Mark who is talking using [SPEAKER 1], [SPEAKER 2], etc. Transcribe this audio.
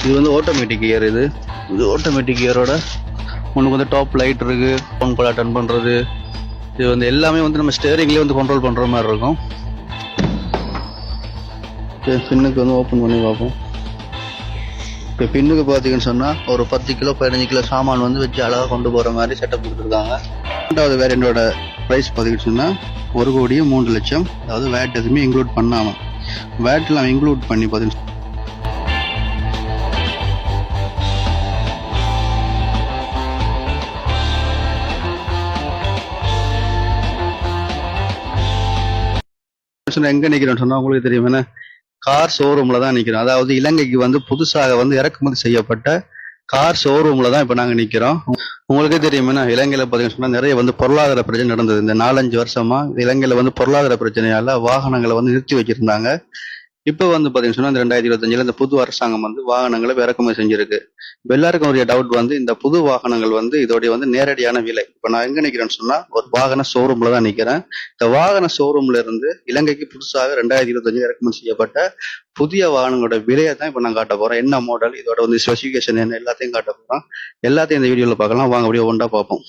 [SPEAKER 1] இது வந்து automatic gear. இது ஆட்டோமேட்டிக் கியரோட உனக்கு வந்து டாப் லைட் இருக்கு, ஃபோன் கால் அட்டன் பண்றது. இது வந்து எல்லாமே வந்து நம்ம ஸ்டேரிங்லேயே வந்து கண்ட்ரோல் பண்ற மாதிரி இருக்கும். பின்னுக்கு வந்து ஓப்பன் பண்ணி பார்ப்போம். இப்போ பின்னுக்கு பார்த்தீங்கன்னு சொன்னால் ஒரு 10 கிலோ 15 கிலோ சாமான் வந்து வச்சு அழகாக கொண்டு போகிற மாதிரி செட்டப் கொடுத்துருக்காங்க. ரெண்டாவது வேரியண்டோட ப்ரைஸ் பார்த்தீங்கன்னு சொன்னால் 1,03,00,000. அதாவது வேட் எதுவுமே இன்க்ளூட் பண்ணாமல், வேட்லாம் இன்க்ளூட் பண்ணி பார்த்தீங்கன்னா எங்க நிக்கிறேன்னு சொன்னா உங்களுக்கு தெரியும் என்ன, கார் ஷோரூம்ல தான் நிக்கிறோம். அதாவது இலங்கைக்கு வந்து புதுசாக வந்து இறக்குமதி செய்யப்பட்ட கார் ஷோரூம்ல தான் இப்ப நாங்க நிக்கிறோம். உங்களுக்கே தெரியும் என்ன, இலங்கையில பாத்தீங்கன்னா சொன்னா நிறைய வந்து பொருளாதார பிரச்சனை நடந்தது. இந்த 4-5 வருஷமா இலங்கையில வந்து பொருளாதார பிரச்சனையால வாகனங்களை வந்து நிறுத்தி வச்சிருந்தாங்க. இப்ப வந்து பாத்தீங்கன்னா சொன்னா இந்த 2025 இந்த புது அரசாங்கம் வந்து வாகனங்களை இறக்குமதி செஞ்சிருக்கு. இப்ப எல்லாருக்கும் ஒரு டவுட் வந்து, இந்த புது வாகனங்கள் வந்து இதோடைய வந்து நேரடியான விலை. இப்ப நான் எங்க நிக்கிறேன்னு சொன்னா ஒரு வாகன ஷோரூம்ல தான் நிக்கிறேன். இந்த வாகன ஷோரூம்ல இருந்து இலங்கைக்கு புதுசாக 2025 இறக்குமதி செய்யப்பட்ட புதிய வாகனங்களோட விலையை தான் இப்ப நான் காட்ட போறேன். என்ன மாடல், இதோட வந்து ஸ்பெசிபிகேஷன் என்ன, எல்லாத்தையும் காட்ட போறோம். எல்லாத்தையும் இந்த வீடியோல பார்க்கலாம். வாங்க அப்படியே ஒன்றா பார்ப்போம்.